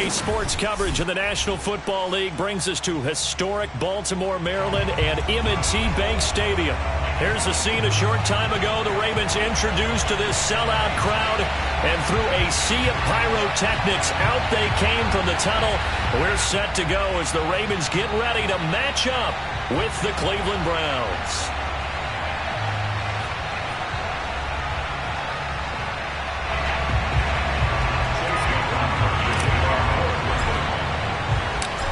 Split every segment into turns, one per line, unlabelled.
Today's sports coverage of the National Football League brings us to historic Baltimore, Maryland, and M&T Bank Stadium. Here's the scene a short time ago. The Ravens introduced to this sellout crowd, and through a sea of pyrotechnics, out they came from the tunnel. We're set to go as the Ravens get ready to match up with the Cleveland Browns.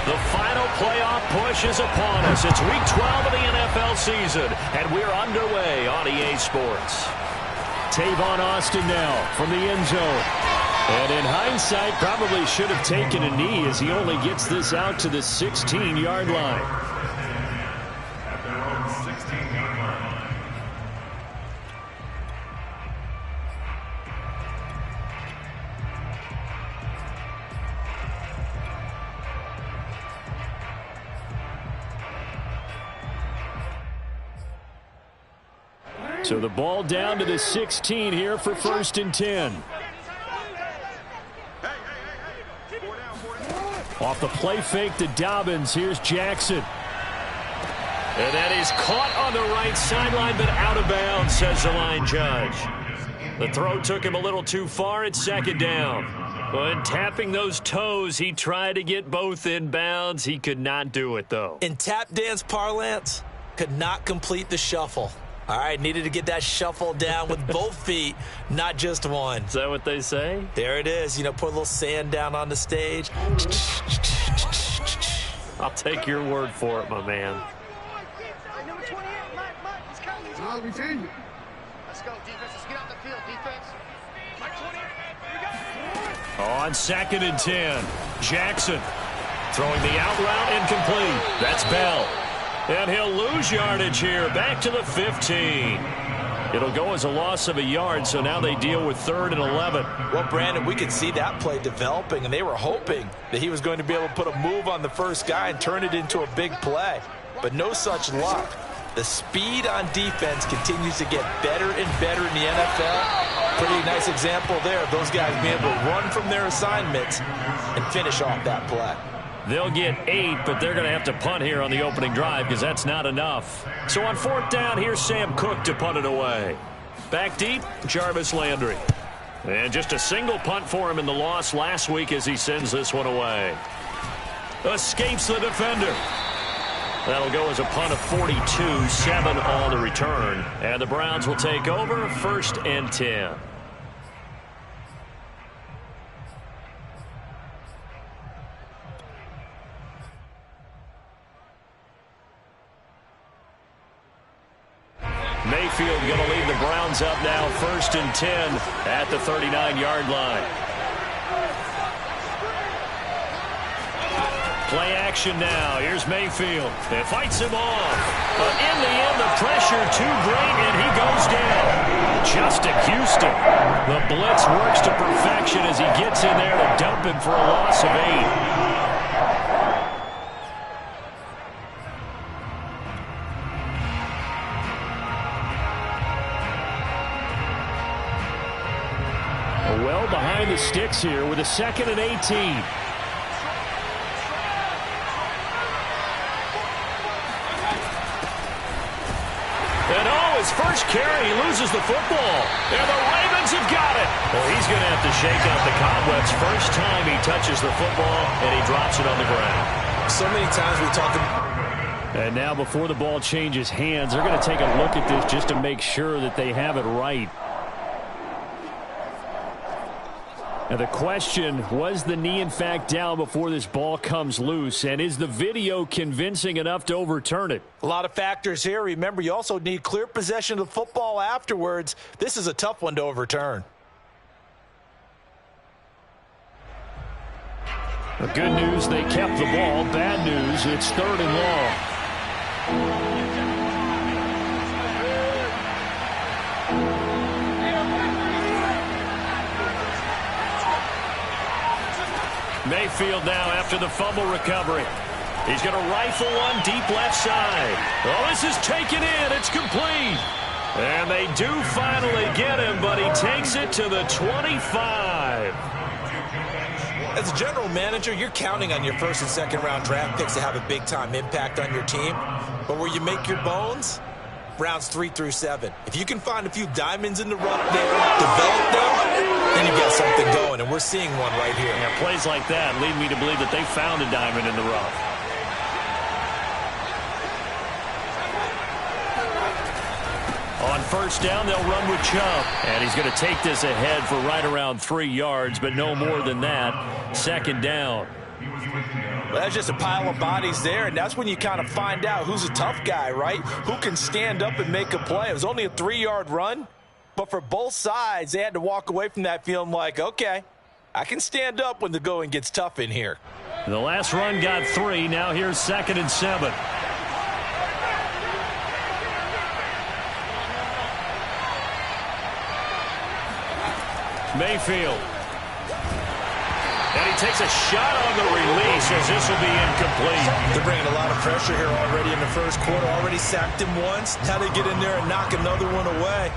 The final playoff push is upon us. It's Week 12 of the NFL season, and we're underway on EA Sports. Tavon Austin now from the end zone. And in hindsight, probably should have taken a knee as he only gets this out to the 16-yard line. So the ball down to the 16 here for 1st and 10. Off the play fake to Dobbins. Here's Jackson. And then he's caught on the right sideline, but out of bounds, says the line judge. The throw took him a little too far. It's 2nd down. But tapping those toes, he tried to get both in bounds. He could not do it, though.
In tap dance parlance, could not complete the shuffle. All right, needed to get that shuffle down with both feet, not just one.
Is that what they say?
There it is. You know, put a little sand down on the stage.
I'll take your word for it, my man.
Let's go, defense. Let's get out the field, defense.
On 2nd and 10, Jackson throwing the out route incomplete. That's Bell. And he'll lose yardage here, back to the 15. It'll go as a loss of a yard, so now they deal with 3rd and 11.
Well, Brandon, we could see that play developing, and they were hoping that he was going to be able to put a move on the first guy and turn it into a big play. But no such luck. The speed on defense continues to get better and better in the NFL. Pretty nice example there of those guys being able to run from their assignments and finish off that play.
They'll get 8, but they're going to have to punt here on the opening drive because that's not enough. So on 4th down, here's Sam Cook to punt it away. Back deep, Jarvis Landry. And just a single punt for him in the loss last week as he sends this one away. Escapes the defender. That'll go as a punt of 42, 7 on the return. And the Browns will take over, 1st and 10. Mayfield going to lead the Browns up now, 1st and 10 at the 39-yard line. Play action now. Here's Mayfield. It fights him off. But in the end, the pressure too great, and he goes down. Justin Houston. The blitz works to perfection as he gets in there to dump him for a loss of 8. Well behind the sticks here with a 2nd and 18. And his first carry, he loses the football. And the Ravens have got it. Well, he's going to have to shake out the cobwebs. First time he touches the football, and he drops it on the ground.
So many times we talk about...
And now before the ball changes hands, they're going to take a look at this just to make sure that they have it right. Now the question, was the knee in fact down before this ball comes loose? And is the video convincing enough to overturn it?
A lot of factors here. Remember, you also need clear possession of the football afterwards. This is a tough one to overturn.
The good news, they kept the ball. Bad news, it's 3rd and long. Mayfield now after the fumble recovery. He's going to rifle one deep left side. Oh, this is taken in. It's complete. And they do finally get him, but he takes it to the 25.
As a general manager, you're counting on your first and second round draft picks to have a big-time impact on your team. But where you make your bones, rounds 3 through 7. If you can find a few diamonds in the rough there, develop them, then you got something going, and we're seeing one right here.
Yeah, plays like that lead me to believe that they found a diamond in the rough. On first down, they'll run with Chubb. And he's going to take this ahead for right around 3 yards, but no more than that. Second down.
Well, that's just a pile of bodies there, and that's when you kind of find out who's a tough guy, right? Who can stand up and make a play. It was only a 3-yard run, but for both sides, they had to walk away from that feeling like, okay, I can stand up when the going gets tough in here.
The last run got 3. Now here's 2nd and 7. Mayfield. And he takes a shot on the release as this will be incomplete.
They're bringing a lot of pressure here already in the first quarter. Already sacked him once. Now they get in there and knock another one away.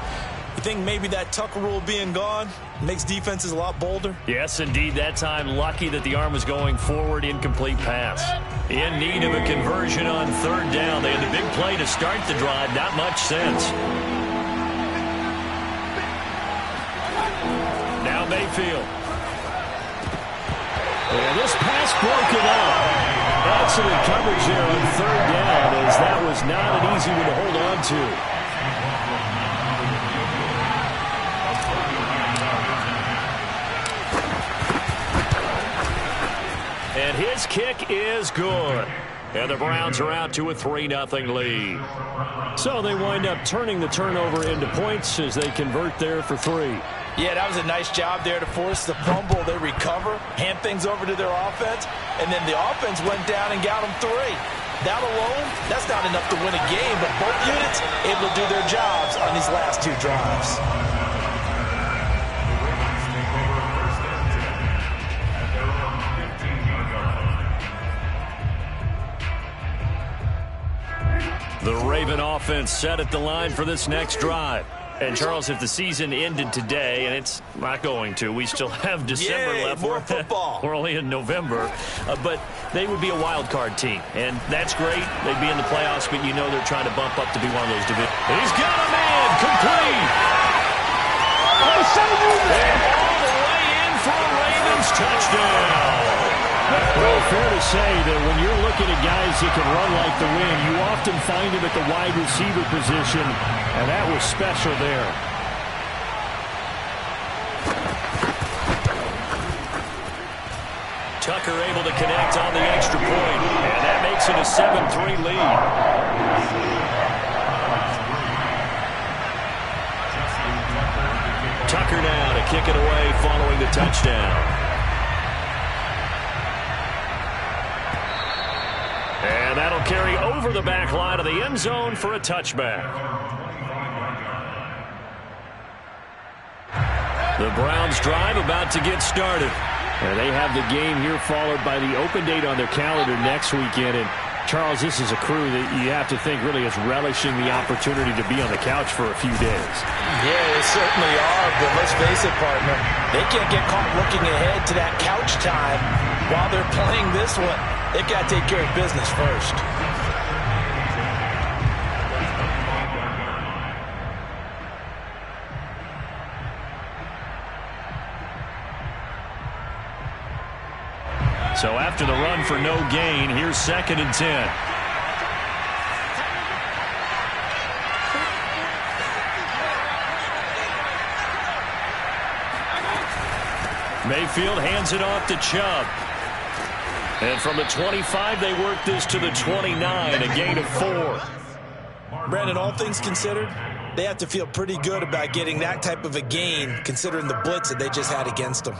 You think maybe that Tucker rule being gone makes defenses a lot bolder?
Yes, indeed. That time, lucky that the arm was going forward. Incomplete pass. In need of a conversion on 3rd down. They had the big play to start the drive. Not much sense. Now Mayfield. And this pass broken up. Excellent coverage there on 3rd down, as that was not an easy one to hold on to. And his kick is good. And the Browns are out to a 3-0 lead. So they wind up turning the turnover into points as they convert there for 3.
Yeah, that was a nice job there to force the fumble. They recover, hand things over to their offense, and then the offense went down and got them 3. That alone, that's not enough to win a game, but both units able to do their jobs on these last 2 drives.
The Raven offense set at the line for this next drive. And, Charles, if the season ended today, and it's not going to, we still have December left.
More football.
We're only in November. But they would be a wild card team. And that's great. They'd be in the playoffs, but you know they're trying to bump up to be one of those divisions. He's got a man. Complete. And all the way in for a Ravens touchdown. Well, fair to say that when you're looking at guys that can run like the wind, you often find him at the wide receiver position, and that was special there. Tucker able to connect on the extra point, and that makes it a 7-3 lead. Tucker now to kick it away following the touchdown. And that'll carry over the back line of the end zone for a touchback. The Browns drive about to get started. And they have the game here followed by the open date on their calendar next weekend. And, Charles, this is a crew that you have to think really is relishing the opportunity to be on the couch for a few days.
Yeah, they certainly are, but let's face it, partner. They can't get caught looking ahead to that couch time while they're playing this one. They've got to take care of business first.
So after the run for no gain, here's 2nd and 10. Mayfield hands it off to Chubb. And from the 25, they work this to the 29, a gain of 4.
Brandon, all things considered, they have to feel pretty good about getting that type of a gain, considering the blitz that they just had against them.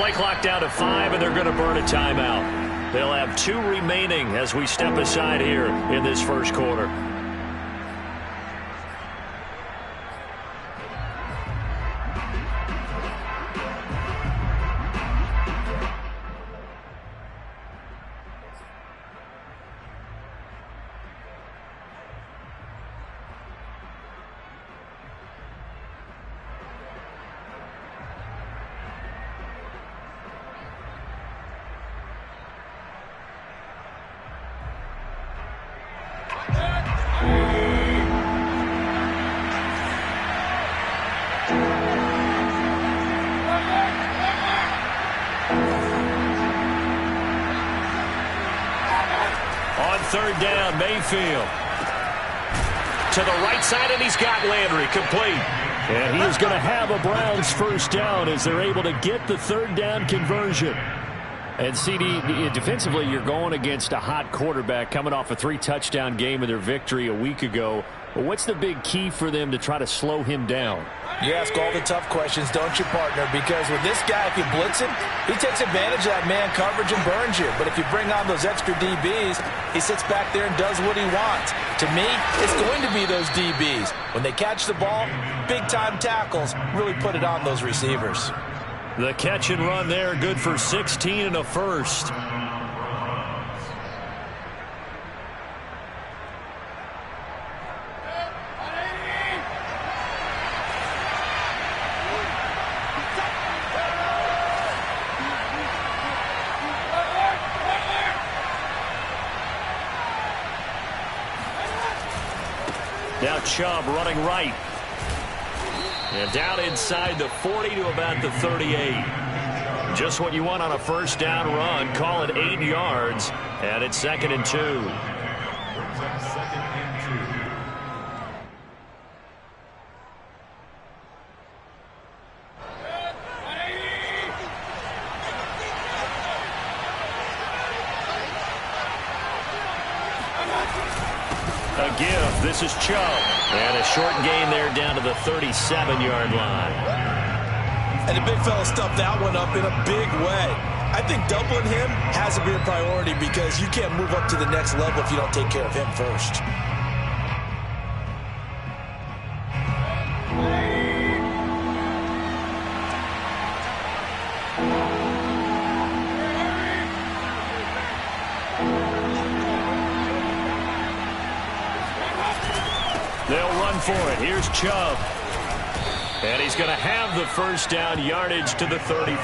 Play clock down to 5, and they're going to burn a timeout. They'll have 2 remaining as we step aside here in this first quarter. Third down, Mayfield. To the right side, and he's got Landry complete. And he is going to have a Browns first down as they're able to get the third down conversion. And CD, defensively, you're going against a hot quarterback coming off a 3-touchdown game in their victory a week ago. But what's the big key for them to try to slow him down?
You ask all the tough questions, don't you, partner? Because with this guy, if you blitz him, he takes advantage of that man coverage and burns you. But if you bring on those extra DBs, he sits back there and does what he wants. To me, it's going to be those DBs. When they catch the ball, big-time tackles really put it on those receivers.
The catch and run there, good for 16 and a first. Now Chubb running right. And down inside the 40 to about the 38. Just what you want on a first down run. Call it 8 yards. And it's 2nd and 2. A give. This is Chubb. And a short gain there down to the 37-yard line.
And the big fella stuffed that one up in a big way. I think doubling him has to be a priority because you can't move up to the next level if you don't take care of him first.
They'll run for it. Here's Chubb. And he's going to have the first down, yardage to the 35.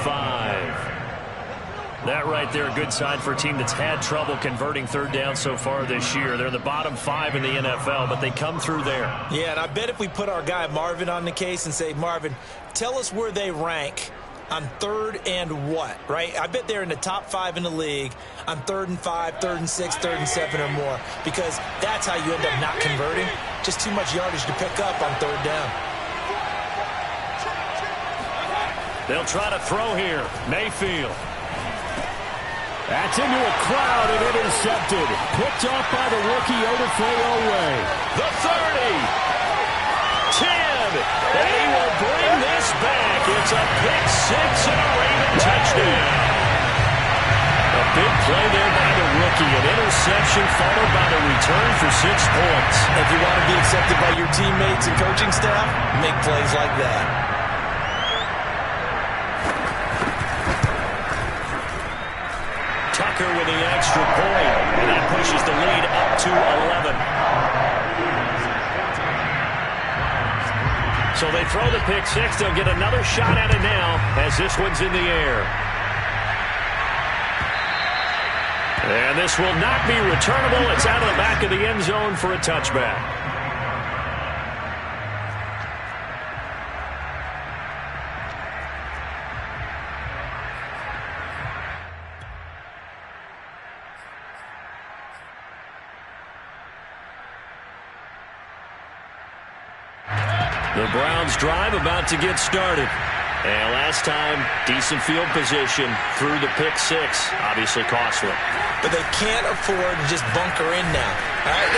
That right there, a good sign for a team that's had trouble converting third down so far this year. They're in the bottom 5 in the NFL, but they come through there.
Yeah, and I bet if we put our guy Marvin on the case and say, Marvin, tell us where they rank on 3rd and what, right? I bet they're in the top 5 in the league on 3rd and 5, 3rd and 6, 3rd and 7 or more, because that's how you end up not converting. Just too much yardage to pick up on 3rd down.
They'll try to throw here. Mayfield. That's into a crowd and intercepted. Picked off by the rookie Odafe. The 30. 10. And he will bring this back. It's a pick 6 and a Raven touchdown. A big play there by the rookie. An interception followed by the return for 6 points.
If you want to be accepted by your teammates and coaching staff, make plays like that.
Tucker with the extra point, and that pushes the lead up to 11. So they throw the pick 6. They'll get another shot at it now as this one's in the air. And this will not be returnable. It's out of the back of the end zone for a touchback. The Browns drive about to get started. And last time, decent field position through the pick six. Obviously costly.
But they can't afford to just bunker in now. All right?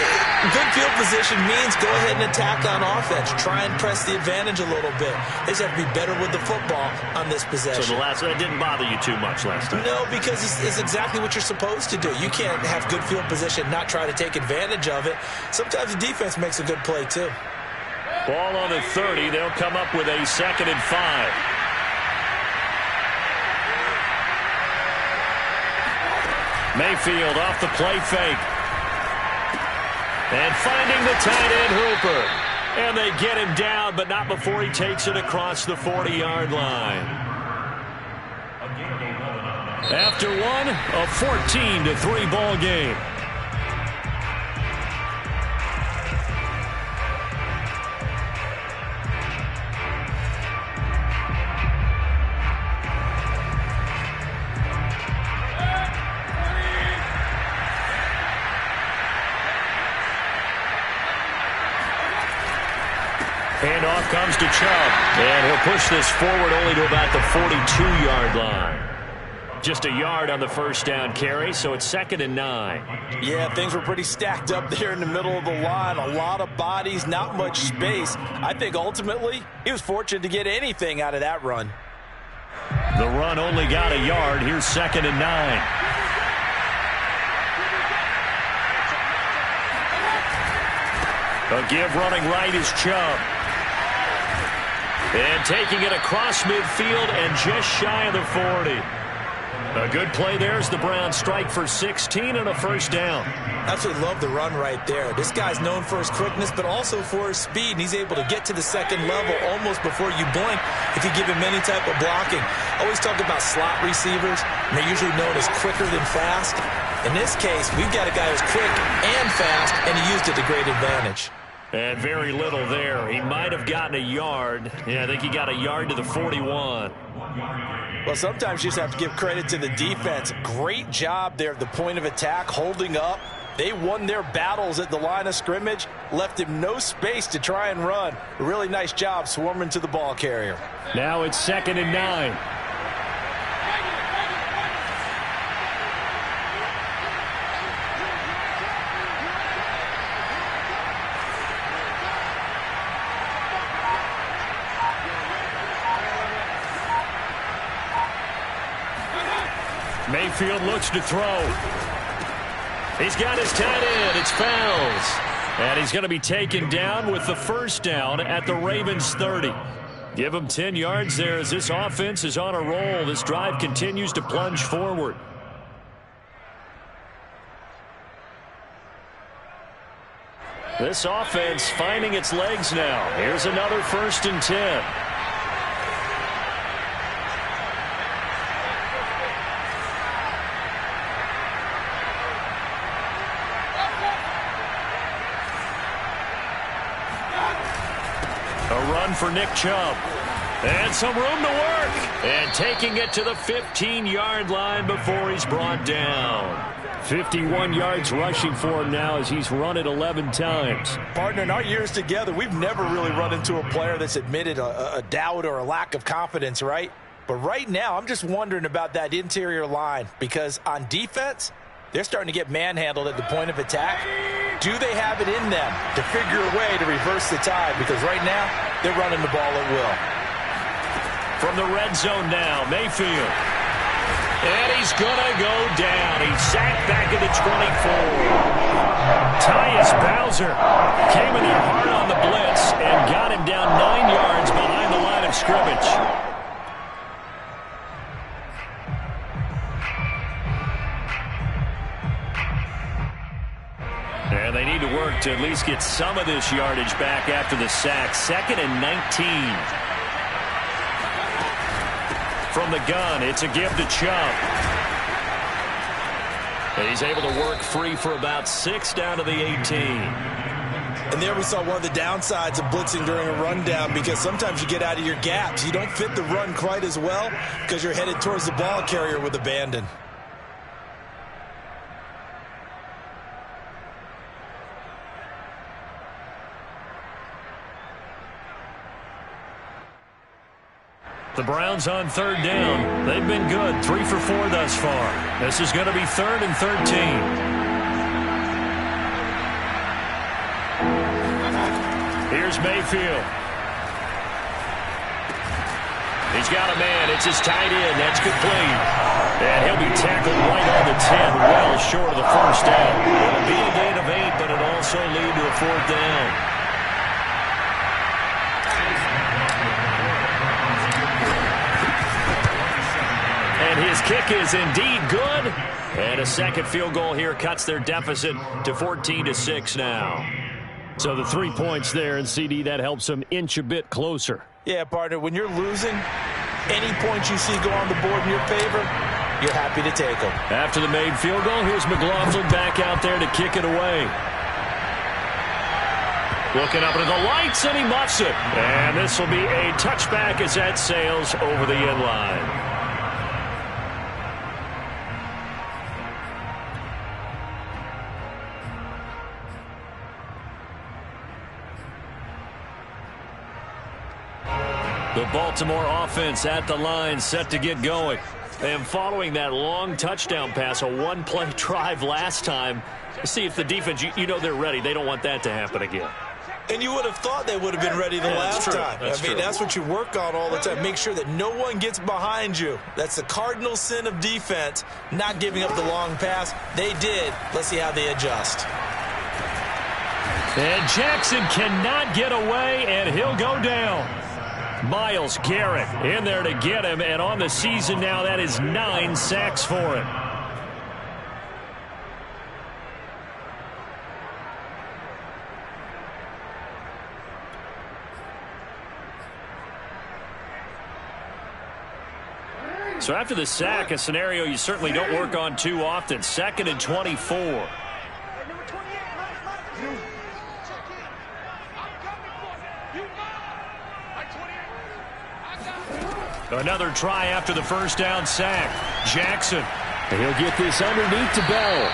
Good field position means go ahead and attack on offense. Try and press the advantage a little bit. They just have to be better with the football on this possession.
So that didn't bother you too much last time?
No, because it's exactly what you're supposed to do. You can't have good field position, not try to take advantage of it. Sometimes the defense makes a good play, too.
Ball on the 30. They'll come up with a 2nd and 5. Mayfield off the play fake. And finding the tight end Hooper. And they get him down, but not before he takes it across the 40-yard line. After one, a 14-3 ball game. Handoff comes to Chubb, and he'll push this forward only to about the 42-yard line. Just a yard on the first down carry, so it's 2nd and 9.
Yeah, things were pretty stacked up there in the middle of the line. A lot of bodies, not much space. I think ultimately he was fortunate to get anything out of that run.
The run only got a yard. Here's 2nd and 9. A give running right is Chubb. And taking it across midfield and just shy of the 40. A good play there as the Browns strike for 16 and a first down.
Absolutely love the run right there. This guy's known for his quickness, but also for his speed. And he's able to get to the second level almost before you blink if you give him any type of blocking. Always talk about slot receivers, and they're usually known as quicker than fast. In this case, we've got a guy who's quick and fast, and he used it to great advantage.
And very little there. He might have gotten a yard. Yeah, I think he got a yard to the 41.
Well, sometimes you just have to give credit to the defense. Great job there at the point of attack, holding up. They won their battles at the line of scrimmage, left him no space to try and run. A really nice job swarming to the ball carrier.
Now it's 2nd and 9. Mayfield looks to throw. He's got his tight end. It's Fells. And he's going to be taken down with the first down at the Ravens 30. Give him 10 yards there as this offense is on a roll. This drive continues to plunge forward. This offense finding its legs now. Here's another 1st and 10. For Nick Chubb. And some room to work. And taking it to the 15-yard line before he's brought down. 51 yards rushing for him now as he's run it 11 times.
Partner, in our years together, we've never really run into a player that's admitted a doubt or a lack of confidence, right? But right now, I'm just wondering about that interior line because on defense, they're starting to get manhandled at the point of attack. Do they have it in them to figure a way to reverse the tide? Because right now, they're running the ball at will.
From the red zone now, Mayfield. And he's going to go down. He's sacked back at the 24. Tyus Bowser came in there hard on the blitz and got him down 9 yards behind the line of scrimmage. And they need to work to at least get some of this yardage back after the sack. 2nd and 19. From the gun, it's a give to Chubb. And he's able to work free for about 6 down to the 18.
And there we saw one of the downsides of blitzing during a rundown because sometimes you get out of your gaps. You don't fit the run quite as well because you're headed towards the ball carrier with abandon.
The Browns on third down. They've been good. 3 for 4 thus far. This is going to be 3rd and 13. Here's Mayfield. He's got a man. It's his tight end. That's complete. And he'll be tackled right on the 10, well short of the first down. It'll be a gain of 8, but it'll also lead to a 4th down. And his kick is indeed good. And a second field goal here cuts their deficit to 14-6 now. So the 3 points there, and CD, that helps them inch a bit closer.
Yeah, partner, when you're losing, any points you see go on the board in your favor, you're happy to take them.
After the made field goal, here's McLaughlin back out there to kick it away. Looking up into the lights, and he muffs it. And this will be a touchback as that sails over the end line. The Baltimore offense at the line, set to get going. And following that long touchdown pass, a one-play drive last time, see if the defense, you know they're ready. They don't want that to happen again.
And you would have thought they would have been ready the last time. That's what you work on all the time. Make sure that no one gets behind you. That's the cardinal sin of defense, not giving up the long pass. They did. Let's see how they adjust.
And Jackson cannot get away, and he'll go down. Myles Garrett in there to get him, and on the season now, that is 9 sacks for him. So after the sack, a scenario you certainly don't work on too often. 2nd and 24. Another try after the first down sack. Jackson. He'll get this underneath to Bell.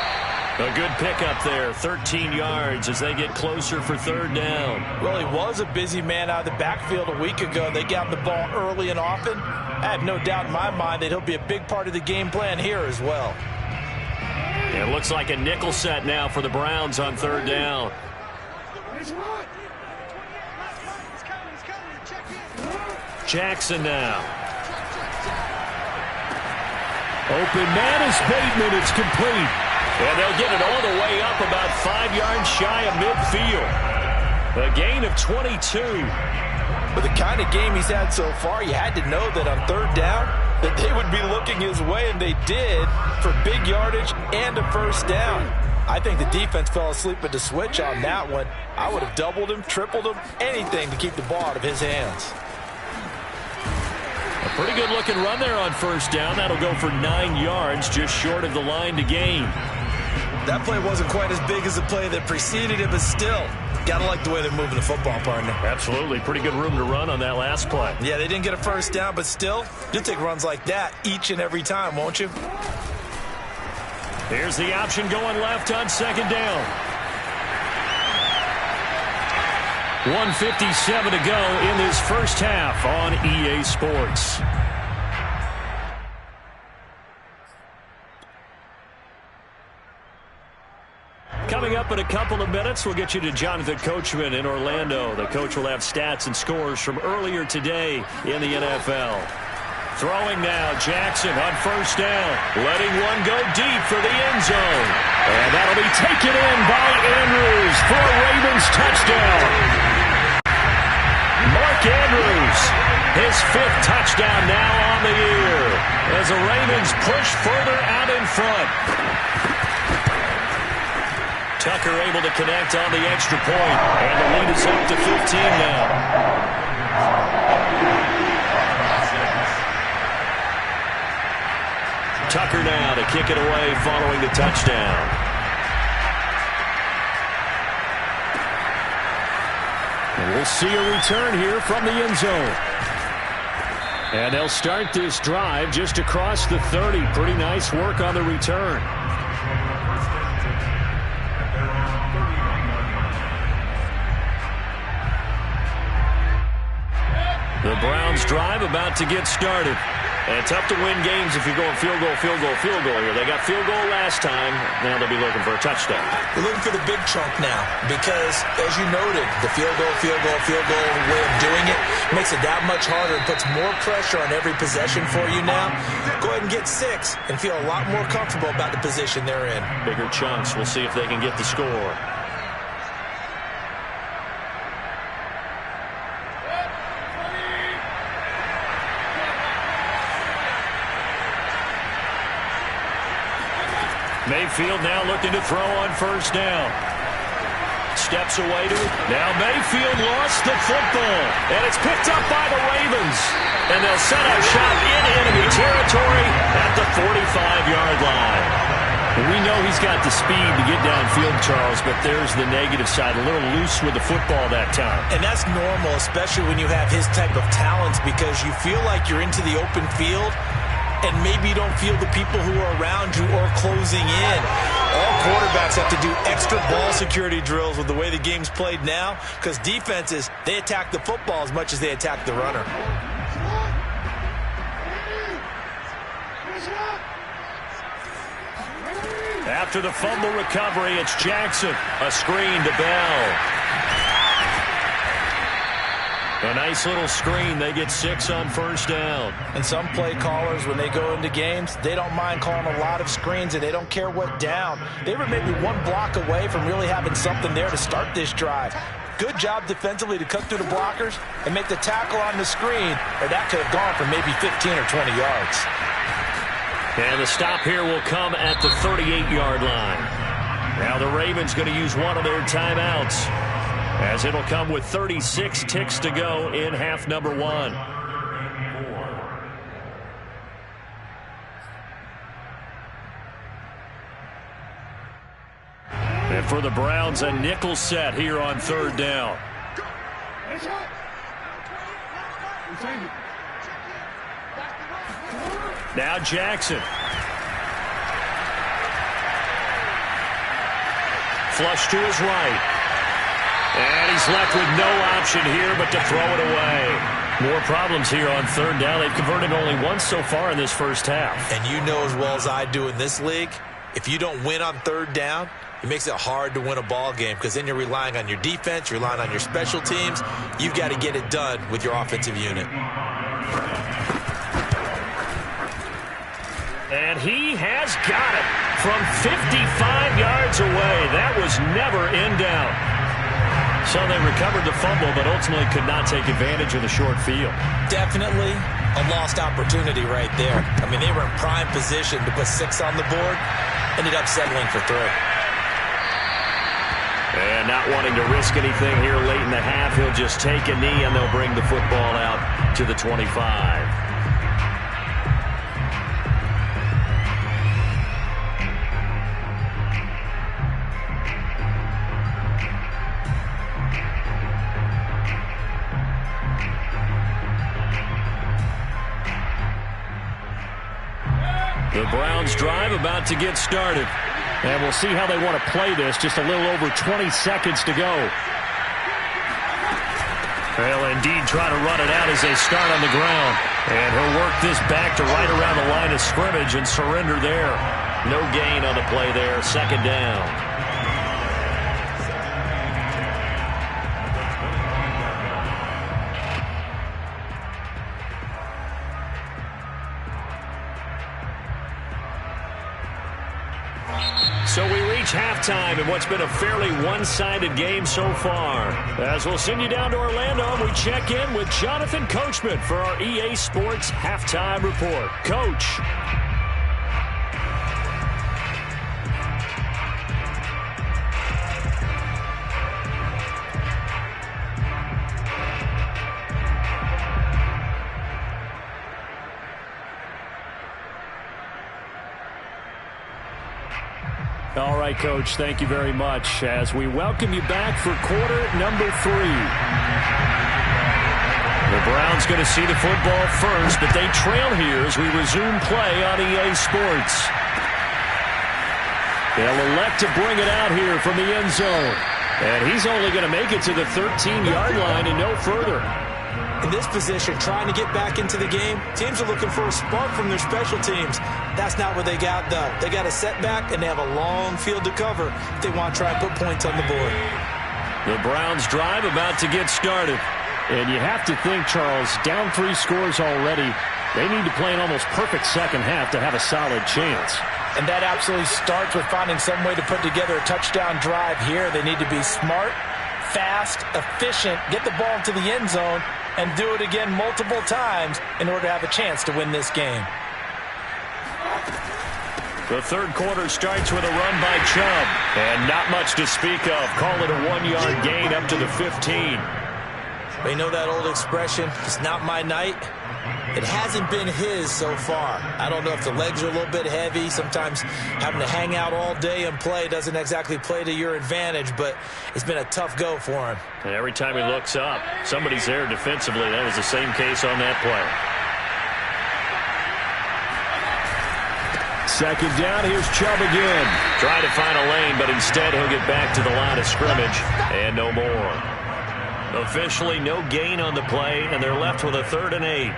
A good pickup there. 13 yards as they get closer for 3rd down.
Well, he was a busy man out of the backfield a week ago. They got the ball early and often. I have no doubt in my mind that he'll be a big part of the game plan here as well.
It looks like a nickel set now for the Browns on 3rd down. Jackson now. Open man is Bateman. It's complete. And they'll get it all the way up about 5 yards shy of midfield. A gain of 22.
With the kind of game he's had so far, you had to know that on 3rd down that they would be looking his way, and they did, for big yardage and a 1st down. I think the defense fell asleep at the switch on that one. I would have doubled him, tripled him, anything to keep the ball out of his hands.
A pretty good-looking run there on 1st down. That'll go for 9 yards, just short of the line to gain.
That play wasn't quite as big as the play that preceded it, but still, gotta like the way they're moving the football, partner.
Absolutely. Pretty good room to run on that last play.
Yeah, they didn't get a 1st down, but still, you'll take runs like that each and every time, won't you?
Here's the option going left on 2nd down. 1:57 to go in this first half on EA Sports. Coming up in a couple of minutes, we'll get you to Jonathan Coachman in Orlando. The coach will have stats and scores from earlier today in the NFL. Throwing now, Jackson on 1st down. Letting one go deep for the end zone. And that'll be taken in by Andrews for a Ravens touchdown. Mark Andrews, his 5th touchdown now on the year as the Ravens push further out in front. Tucker able to connect on the extra point, and the lead is up to 15 now. Tucker now to kick it away following the touchdown. And we'll see a return here from the end zone. And they'll start this drive just across the 30. Pretty nice work on the return. The Browns Browns drive about to get started. And tough to win games if you're going field goal, field goal, field goal here. They got field goal last time. Now they'll be looking for a touchdown.
They're looking for the big chunk now because, as you noted, the field goal way of doing it makes it that much harder and puts more pressure on every possession for you now. Go ahead and get 6 and feel a lot more comfortable about the position they're in.
Bigger chunks. We'll see if they can get the score. Mayfield now looking to throw on first down. Steps away to it. Now Mayfield lost the football. And it's picked up by the Ravens. And they'll set up shop in enemy territory at the 45-yard line. We know he's got the speed to get downfield, Charles, but there's the negative side. A little loose with the football that time. And that's normal, especially when you have his type of talents, because you feel like you're into the open field and maybe you don't feel the people who are around you or closing in. All quarterbacks have to do extra ball security drills with the way the game's played now, because defenses, they attack the football as much as they attack the runner. After the fumble recovery, it's Jackson. A screen to Bell. A nice little screen. They get 6 on first down.
And some play callers, when they go into games, they don't mind calling a lot of screens, and they don't care what down. They were maybe 1 block away from really having something there to start this drive. Good job defensively to cut through the blockers and make the tackle on the screen, or that could have gone for maybe 15 or 20 yards.
And the stop here will come at the 38-yard line. Now the Ravens going to use one of their timeouts, as it'll come with 36 ticks to go in half number 1. And for the Browns, a nickel set here on third down. Now Jackson. Flush to his right. And he's left with no option here but to throw it away. More problems here on third down. They've converted only once so far in this first half.
And you know as well as I do in this league, if you don't win on third down, it makes it hard to win a ball game, because then you're relying on your defense, you're relying on your special teams. You've got to get it done with your offensive unit.
And he has got it from 55 yards away. That was never in doubt. So they recovered the fumble, but ultimately could not take advantage of the short field. Definitely a lost opportunity right there. I mean, they were in prime position to put 6 on the board, ended up settling for 3. And not wanting to risk anything here late in the half, he'll just take a knee and they'll bring the football out to the 25. The Browns drive about to get started. And we'll see how they want to play this. Just a little over 20 seconds to go. They'll indeed try to run it out as they start on the ground. And he'll work this back to right around the line of scrimmage and surrender there. No gain on the play there. Second down. So we reach halftime in what's been a fairly one-sided game so far. As we'll send you down to Orlando, and we check in with Jonathan Coachman for our EA Sports Halftime Report. Coach. All right, Coach, thank you very much as we welcome you back for quarter number 3. The Browns going to see the football first, but they trail here as we resume play on EA Sports. They'll elect to bring it out here from the end zone. And he's only going to make it to the 13-yard line and no further.
In this position, trying to get back into the game, teams are looking for a spark from their special teams. That's not what they got, though. They got a setback, and they have a long field to cover if they want to try and put points on the board.
The Browns drive about to get started.
And you have to think, Charles, down 3 scores already. They need to play an almost perfect second half to have a solid chance.
And that absolutely starts with finding some way to put together a touchdown drive here. They need to be smart, fast, efficient, get the ball to the end zone, and do it again multiple times in order to have a chance to win this game.
The third quarter starts with a run by Chubb. And not much to speak of. Call it a 1-yard gain up to the 15.
They know that old expression, it's not my night. It hasn't been his so far. I don't know if the legs are a little bit heavy. Sometimes having to hang out all day and play doesn't exactly play to your advantage, but it's been a tough go for him.
And every time he looks up, somebody's there defensively. That was the same case on that play.
Second down, here's Chubb again.
Trying to find a lane, but instead he'll get back to the line of scrimmage and no more. Officially no gain on the play, and they're left with a 3rd and 8.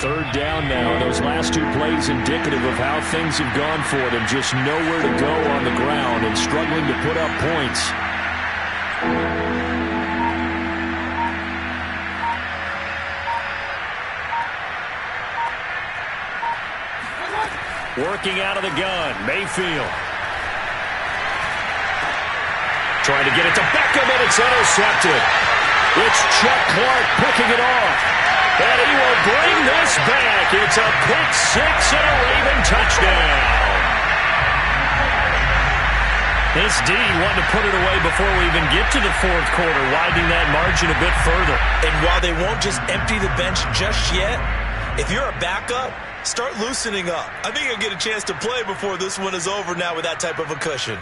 Third down now. Those last 2 plays indicative of how things have gone for them. Just nowhere to go on the ground and struggling to put up points.
Working out of the gun, Mayfield. Trying to get it to Beckham, and it's intercepted. It's Chuck Clark picking it off. And he will bring this back. It's a pick 6 and a Raven touchdown. This D wanted to put it away before we even get to the 4th quarter, widening that margin a bit further.
And while they won't just empty the bench just yet, if you're a backup, start loosening up. I think you'll get a chance to play before this one is over now with that type of a cushion.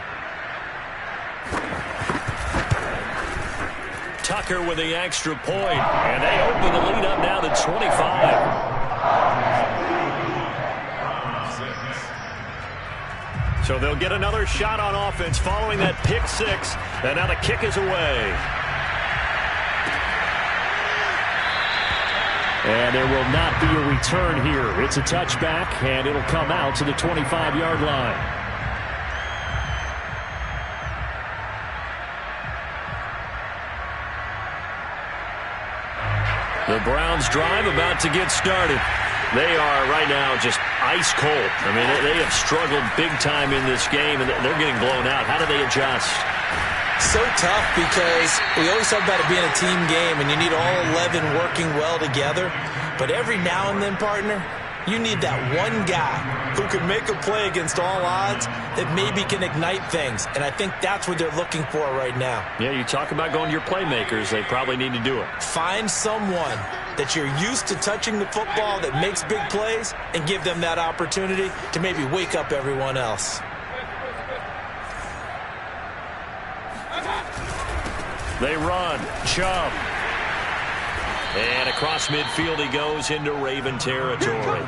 Tucker with the extra point, and they open the lead up now to 25. So they'll get another shot on offense following that pick 6, and now the kick is away.
And there will not be a return here. It's a touchback, and it'll come out to the 25-yard line.
The Browns drive about to get started. They are right now just ice cold. I mean, they have struggled big time in this game, and they're getting blown out. How do they adjust?
So tough because we always talk about it being a team game, and you need all 11 working well together. But every now and then, partner, you need that one guy who can make a play against all odds that maybe can ignite things. And I think that's what they're looking for right now.
Yeah, you talk about going to your playmakers. They probably need to do it.
Find someone that you're used to touching the football that makes big plays and give them that opportunity to maybe wake up everyone else.
They run. Chubb. And across midfield he goes into Raven territory.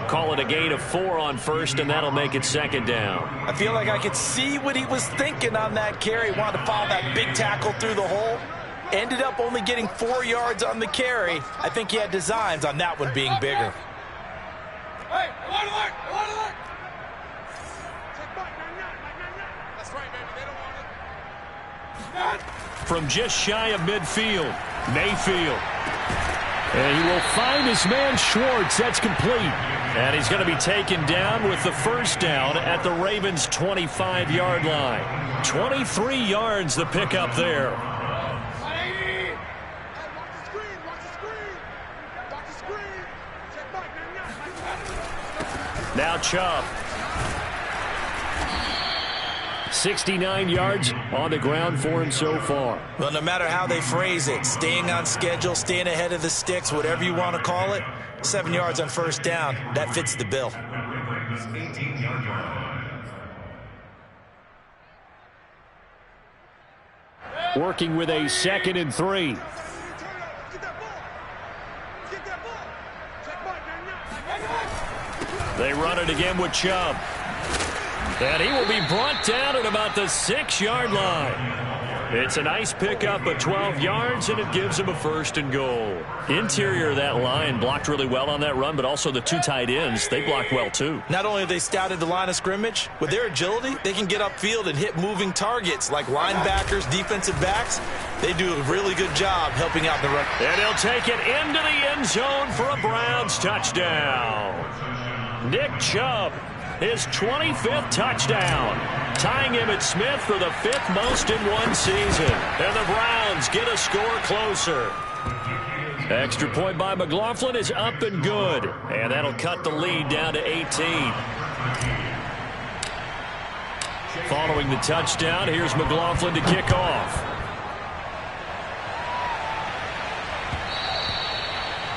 Call it a gain of 4 on first, and that'll make it 2nd down.
I feel like I could see what he was thinking on that carry. Wanted to follow that big tackle through the hole. Ended up only getting 4 yards on the carry. I think he had designs on that one being bigger.
Hey, alert! That's right, baby. They don't want it.
From just shy of midfield, Mayfield.
And he will find his man Schwartz. That's complete.
And he's going to be taken down with the first down at the Ravens' 25-yard line. 23 yards the pickup there.
Hey, watch the screen. Watch the screen. Check back,
Now Chubb. 69 yards on the ground for him so far.
Well, no matter how they phrase it, staying on schedule, staying ahead of the sticks, whatever you want to call it, 7 yards on first down, that fits the bill.
18-yard line.
working with a 2nd and 3.
They run it again with Chubb. And he will be brought down at about the 6-yard line. It's a nice pickup of 12 yards, and it gives him a 1st and goal. Interior of that line blocked really well on that run, but also the 2 tight ends, they blocked well too.
Not only have they scouted the line of scrimmage, with their agility, they can get upfield and hit moving targets like linebackers, defensive backs. They do a really good job helping out the run.
And he'll take it into the end zone for a Browns touchdown. Nick Chubb, his 25th touchdown, tying Emmitt Smith for the 5th most in one season. And the Browns get a score closer. Extra point by McLaughlin is up and good. And that'll cut the lead down to 18. Following the touchdown, here's McLaughlin to kick off.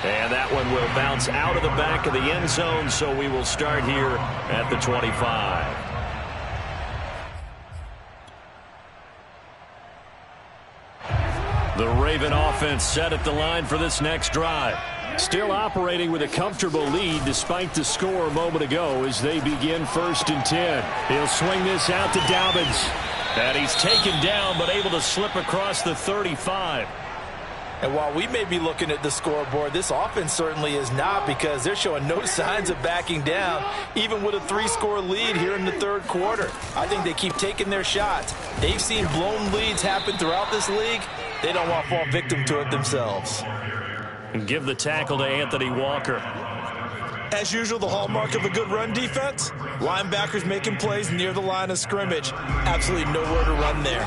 And that one will bounce out of the back of the end zone, so we will start here at the 25. The Raven offense set at the line for this next drive. Still operating with a comfortable lead despite the score a moment ago as they begin 1st and 10. He'll swing this out to Dobbins. And he's taken down but able to slip across the 35.
And while we may be looking at the scoreboard, this offense certainly is not, because they're showing no signs of backing down, even with a 3-score lead here in the 3rd quarter. I think they keep taking their shots. They've seen blown leads happen throughout this league. They don't want to fall victim to it themselves.
And give the tackle to Anthony Walker.
As usual, the hallmark of a good run defense, linebackers making plays near the line of scrimmage. Absolutely nowhere to run there.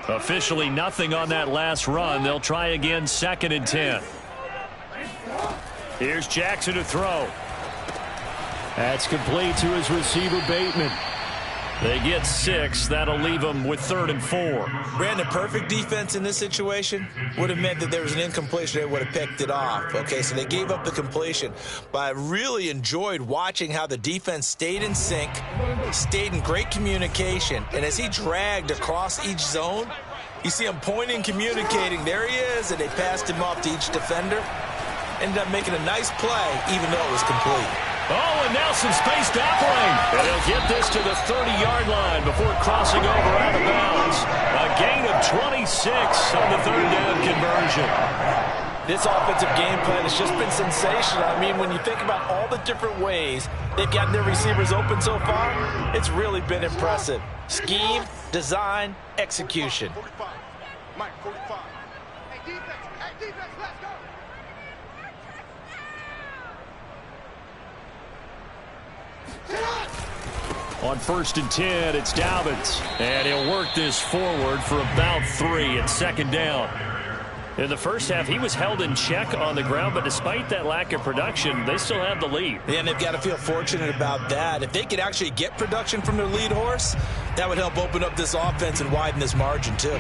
Officially nothing on that last run. They'll try again 2nd and 10. Here's Jackson to throw.
That's complete to his receiver, Bateman.
They get 6. That'll leave them with 3rd and 4.
Brandon, perfect defense in this situation would have meant that there was an incompletion. They would have picked it off. Okay, so they gave up the completion. But I really enjoyed watching how the defense stayed in sync, stayed in great communication. And as he dragged across each zone, you see him pointing, communicating. There he is, and they passed him off to each defender. Ended up making a nice play, even though it was complete.
Oh, and now some space to operate. And he'll get this to the 30-yard line before crossing over out of bounds. A gain of 26 on the 3rd down conversion.
This offensive game plan has just been sensational. I mean, when you think about all the different ways they've gotten their receivers open so far, it's really been impressive. Scheme, design, execution.
45. Mike, 45. Hey, defense, let's go.
On 1st and 10, it's Dobbins. And he'll work this forward for about 3 at 2nd down. In the first half, he was held in check on the ground, but despite that lack of production, they still have the lead.
Yeah, and they've got to feel fortunate about that. If they could actually get production from their lead horse, that would help open up this offense and widen this margin too.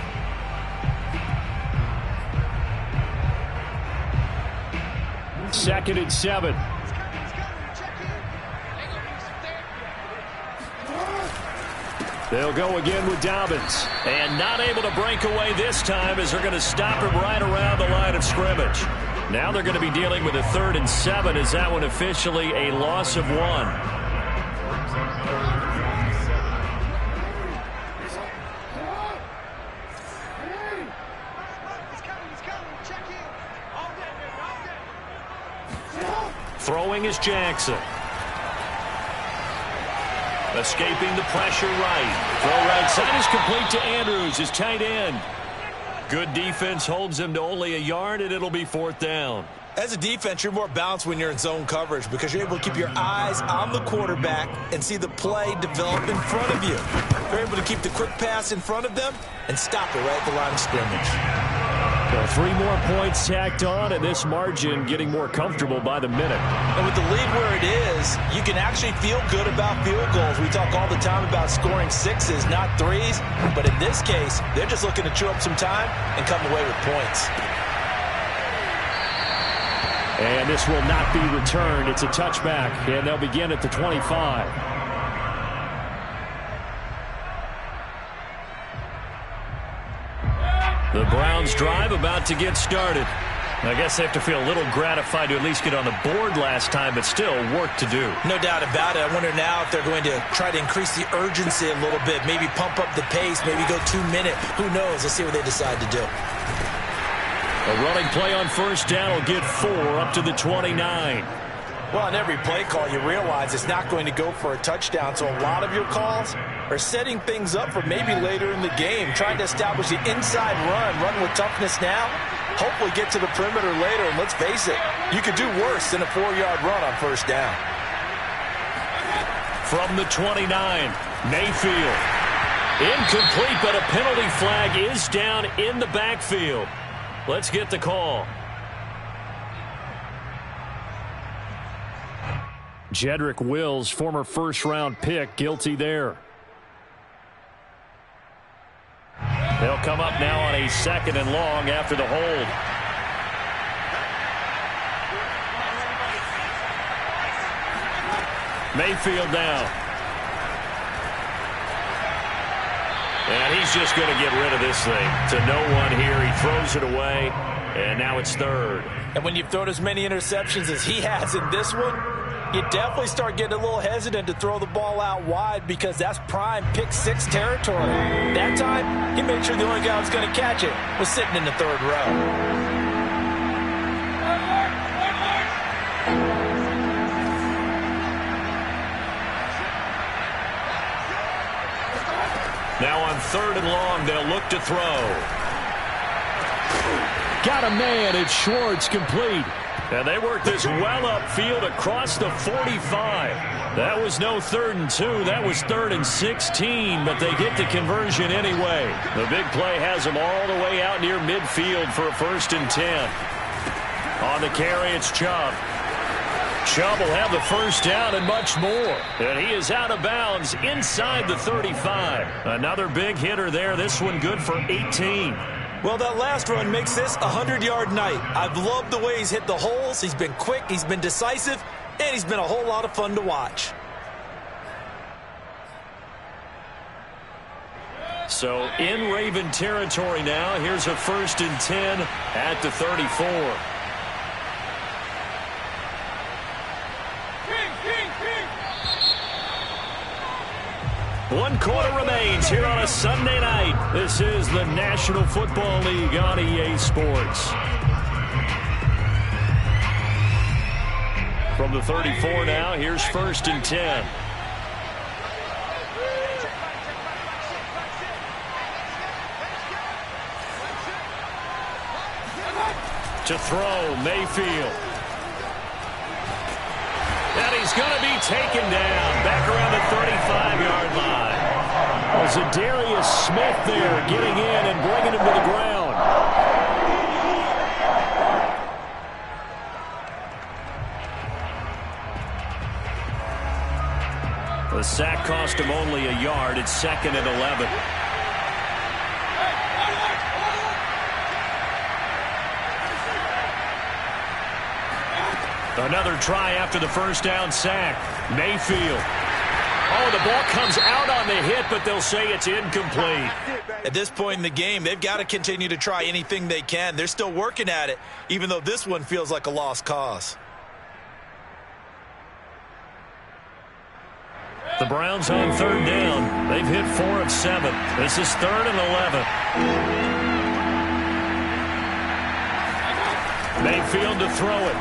Second and 7.
They'll go again with Dobbins. And not able to break away this time as they're going to stop him right around the line of scrimmage. Now they're going to be dealing with a 3rd and 7. Is that one officially a loss of 1? Throwing is Jackson. Escaping the pressure right. Throw right side is complete to Andrews, his tight end. Good defense holds him to only a yard, and it'll be 4th down.
As a defense, you're more balanced when you're in zone coverage because you're able to keep your eyes on the quarterback and see the play develop in front of you. You're able to keep the quick pass in front of them and stop it right at the line of scrimmage.
So 3 more points tacked on, and this margin getting more comfortable by the minute.
And with the lead where it is, you can actually feel good about field goals. We talk all the time about scoring 6s, not 3s. But in this case, they're just looking to chew up some time and come away with points.
And this will not be returned. It's a touchback, and they'll begin at the 25.
The Browns drive about to get started. I guess they have to feel a little gratified to at least get on the board last time, but still work to do.
No doubt about it. I wonder now if they're going to try to increase the urgency a little bit, maybe pump up the pace, maybe go 2-minute. Who knows? Let's see what they decide to do.
A running play on first down will get 4 up to the 29.
Well, on every play call, you realize it's not going to go for a touchdown, so a lot of your calls are setting things up for maybe later in the game, trying to establish the inside run with toughness now, hopefully get to the perimeter later, and let's face it, you could do worse than a 4-yard run on first down.
From the 29, Mayfield. Incomplete, but a penalty flag is down in the backfield. Let's get the call. Jedrick Wills, former first-round pick, guilty there. They'll come up now on a 2nd and long after the hold. Mayfield down. And he's just going to get rid of this thing to no one here. He throws it away, and now it's 3rd.
And when you've thrown as many interceptions as he has in this one, you definitely start getting a little hesitant to throw the ball out wide because that's prime pick 6 territory. That time, he made sure the only guy who was going to catch it was sitting in the 3rd row.
Now on 3rd and long, they'll look to throw. Got a man. It's Schwartz, complete. And they work this well upfield across the 45. That was no 3rd and 2. That was 3rd and 16, but they get the conversion anyway. The big play has them all the way out near midfield for a 1st and 10. On the carry, it's Chubb. Chubb will have the first down and much more. And he is out of bounds inside the 35. Another big hitter there. This one good for 18.
Well, that last run makes this a 100-yard night. I've loved the way he's hit the holes. He's been quick, he's been decisive, and he's been a whole lot of fun to watch.
So in Raven territory now. Here's a 1st and 10 at the 34. One quarter remains here on a Sunday night. This is the National Football League on EA Sports. From the 34 now, here's 1st and 10. To throw, Mayfield. And he's going to be taken down back around the 35-yard line. Was it Darius Smith there getting in and bringing him to the ground? The sack cost him only a yard. It's 2nd and 11. Another try after the first down sack. Mayfield. Oh, the ball comes out on the hit, but they'll say it's incomplete.
At this point in the game, they've got to continue to try anything they can. They're still working at it, even though this one feels like a lost cause.
The Browns on 3rd down. They've hit 4 of 7. This is 3rd and 11. Mayfield to throw it.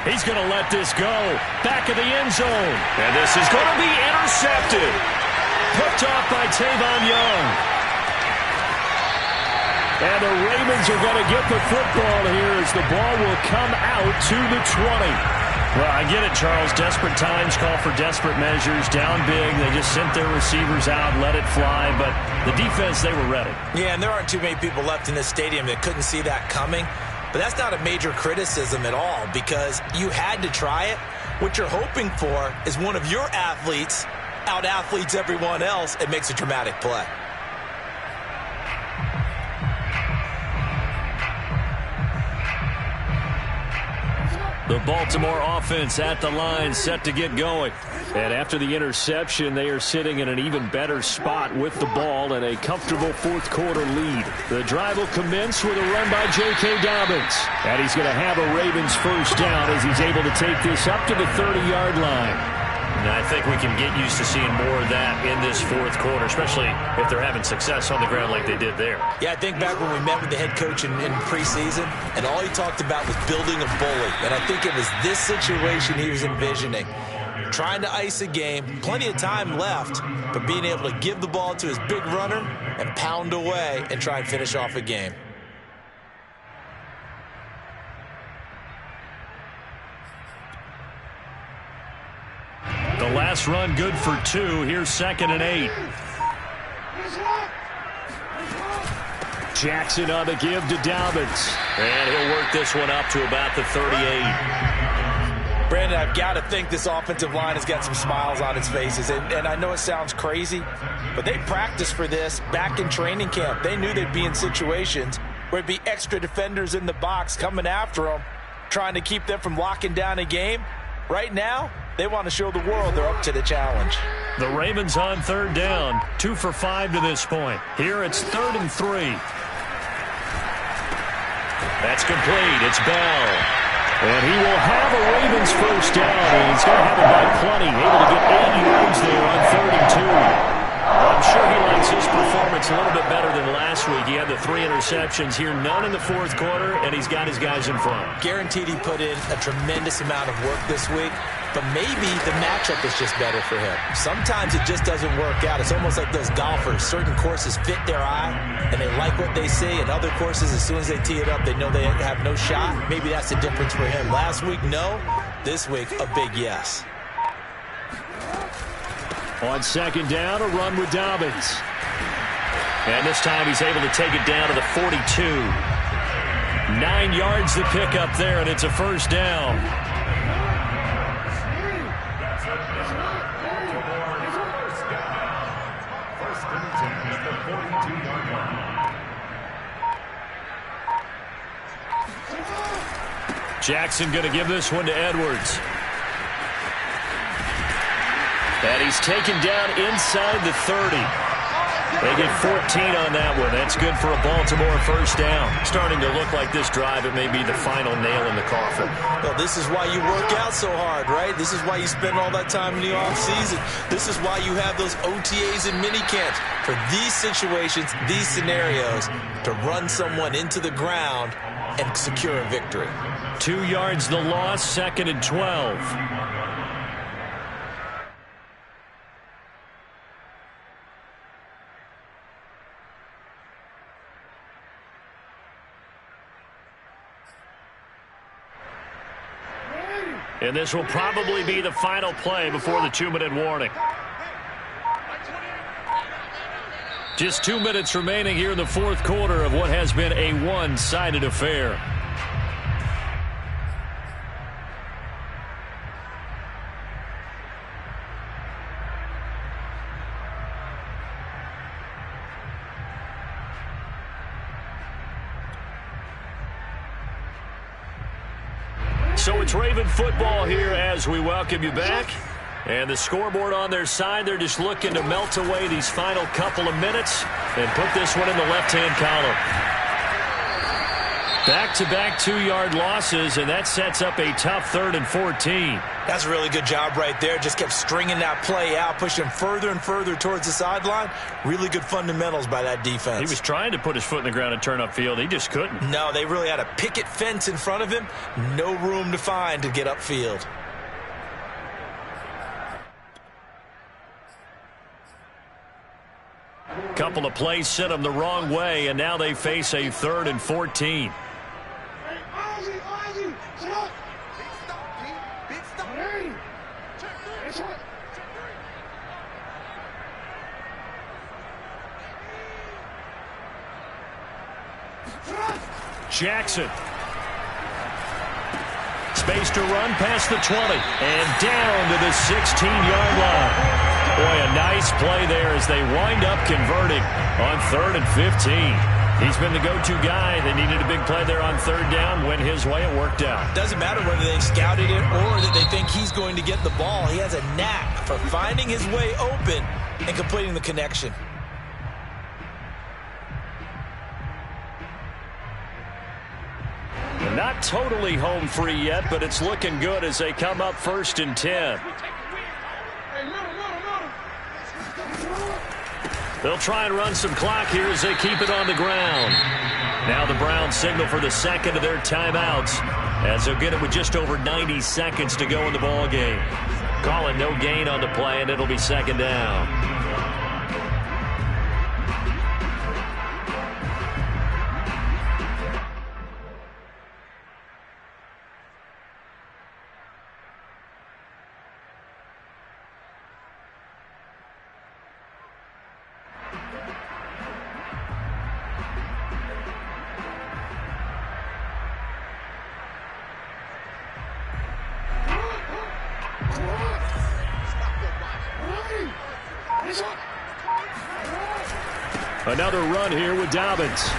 He's going to let this go. Back of the end zone. And this is going to be intercepted. Picked off by Tavon Young. And the Ravens are going to get the football here as the ball will come out to the 20. Well, I get it, Charles. Desperate times call for desperate measures. Down big. They just sent their receivers out, let it fly. But the defense, they were ready.
Yeah, and there aren't too many people left in this stadium that couldn't see that coming. But that's not a major criticism at all because you had to try it. What you're hoping for is one of your athletes out-athletes everyone else and makes a dramatic play.
The Baltimore offense at the line, set to get going.
And after the interception, they are sitting in an even better spot with the ball and a comfortable fourth quarter lead. The drive will commence with a run by J.K. Dobbins. And he's going to have a Ravens first down as he's able to take this up to the 30-yard line.
And I think we can get used to seeing more of that in this fourth quarter, especially if they're having success on the ground like they did there.
Yeah, I think back when we met with the head coach in preseason, and all he talked about was building a bully. And I think it was this situation he was envisioning. Trying to ice a game, plenty of time left, but being able to give the ball to his big runner and pound away and try and finish off a game.
The last run good for 2. Here's 2nd and 8.
Jackson on the give to Dobbins.
And he'll work this one up to about the 38.
Brandon, I've got to think this offensive line has got some smiles on its faces. And I know it sounds crazy, but they practiced for this back in training camp. They knew they'd be in situations where it'd be extra defenders in the box coming after them, trying to keep them from locking down a game. Right now, they want to show the world they're up to the challenge.
The Ravens on 3rd down, 2 for 5 to this point. Here it's 3rd and 3. That's complete. It's Bell.
And he will have a Ravens first down, and he's going to have it by plenty, able to get 8 yards there on 3rd and 2.
I'm sure he likes his performance a little bit better than last week. He had the 3 interceptions here, none in the fourth quarter, and he's got his guys in front.
Guaranteed he put in a tremendous amount of work this week, but maybe the matchup is just better for him. Sometimes it just doesn't work out. It's almost like those golfers. Certain courses fit their eye, and they like what they see, and other courses, as soon as they tee it up, they know they have no shot. Maybe that's the difference for him. Last week, no. This week, a big yes.
On 2nd down, a run with Dobbins.
And this time he's able to take it down to the 42. 9 yards to pick up there, and it's a first down. Jackson going to give this one to Edwards. And he's taken down inside the 30. They get 14 on that one. That's good for a Baltimore first down. Starting to look like this drive, it may be the final nail in the coffin.
Well, this is why you work out so hard, right? This is why you spend all that time in the offseason. This is why you have those OTAs and mini camps. For these situations, these scenarios, to run someone into the ground and secure a victory.
2 yards the loss, 2nd and 12. And this will probably be the final play before the 2-minute warning. Just 2 minutes remaining here in the fourth quarter of what has been a one-sided affair. So it's Raven football here as we welcome you back. And the scoreboard on their side, they're just looking to melt away these final couple of minutes and put this one in the left-hand column. Back-to-back 2-yard losses, and that sets up a tough 3rd and 14.
That's a really good job right there. Just kept stringing that play out, pushing further and further towards the sideline. Really good fundamentals by that defense.
He was trying to put his foot in the ground and turn upfield. He just couldn't.
No, they really had a picket fence in front of him. No room to find to get upfield.
Couple of plays sent them the wrong way, and now they face a 3rd and 14. Jackson. Space to run past the 20 and down to the 16-yard line. Boy, a nice play there as they wind up converting on 3rd and 15.
He's been the go-to guy. They needed a big play there on third down. Went his way. It worked out.
Doesn't matter whether they scouted it or that they think he's going to get the ball. He has a knack for finding his way open and completing the connection.
Not totally home free yet, but it's looking good as they come up 1st and 10. They'll try and run some clock here as they keep it on the ground. Now the Browns signal for the second of their timeouts as they'll get it with just over 90 seconds to go in the ball game. Calling no gain on the play, and it'll be 2nd down. Another run here with Dobbins.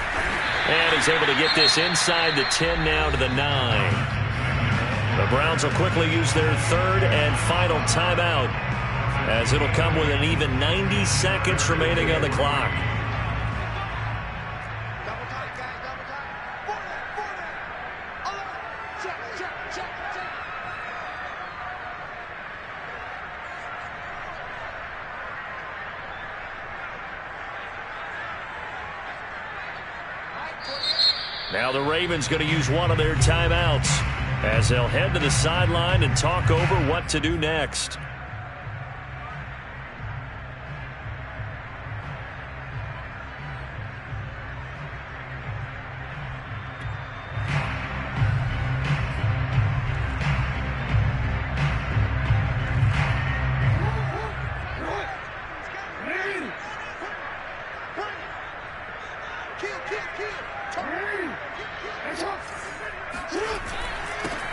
And he's able to get this inside the 10 now to the 9. The Browns will quickly use their 3rd and final timeout as it'll come with an even 90 seconds remaining on the clock. Now the Ravens going to use one of their timeouts as they'll head to the sideline and talk over what to do next.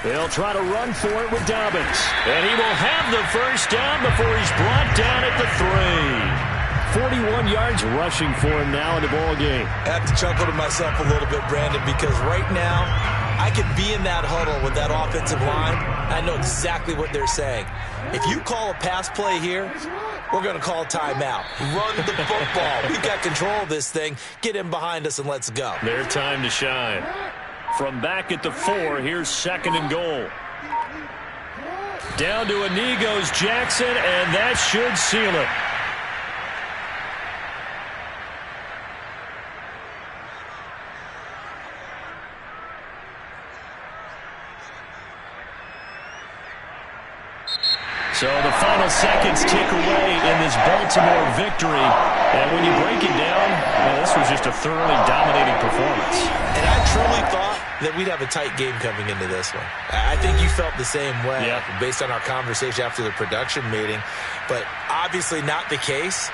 They'll try to run for it with Dobbins. And he will have the first down before he's brought down at the 3. 41 yards rushing for him now in the ball game.
I have to chuckle to myself a little bit, Brandon, because right now I could be in that huddle with that offensive line. I know exactly what they're saying. If you call a pass play here, we're going to call timeout. Run the football. We've got control of this thing. Get in behind us and let's go.
Their time to shine. From back at the 4, here's 2nd and goal. Down to a knee goes Jackson, and that should seal it. So the final seconds tick away in this Baltimore victory. And when you break it down, this was just a thoroughly dominating performance.
And I truly thought that we'd have a tight game coming into this one. I think you felt the same way based on our conversation after the production meeting. But obviously not the case.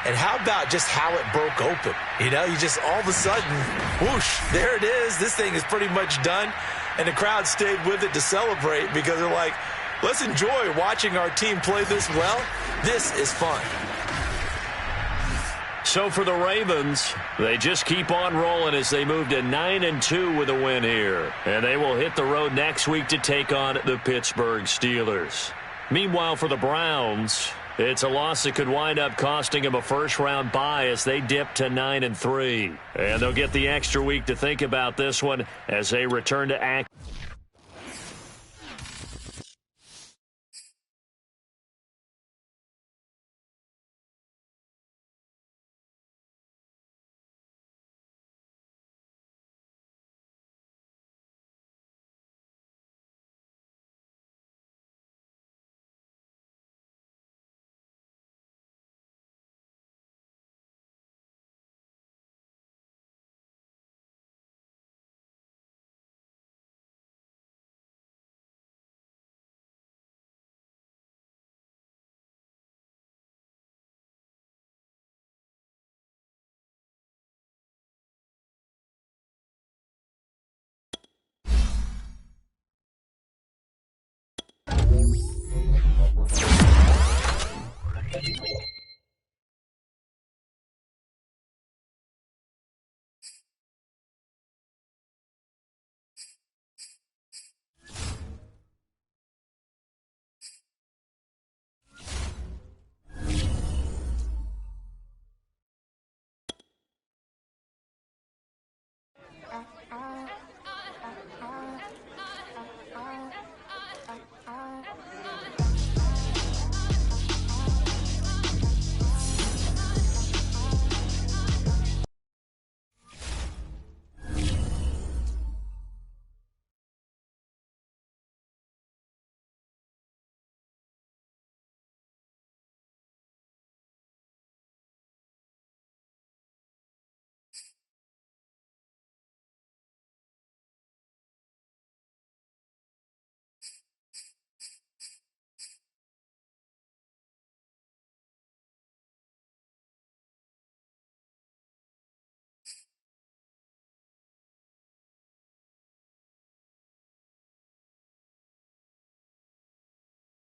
And how about just how it broke open? You know, you just all of a sudden, whoosh, there it is. This thing is pretty much done. And the crowd stayed with it to celebrate because they're like, let's enjoy watching our team play this well. This is fun.
So for the Ravens, they just keep on rolling as they move to 9-2 with a win here. And they will hit the road next week to take on the Pittsburgh Steelers. Meanwhile, for the Browns, it's a loss that could wind up costing them a first-round bye as they dip to 9-3. And they'll get the extra week to think about this one as they return to act.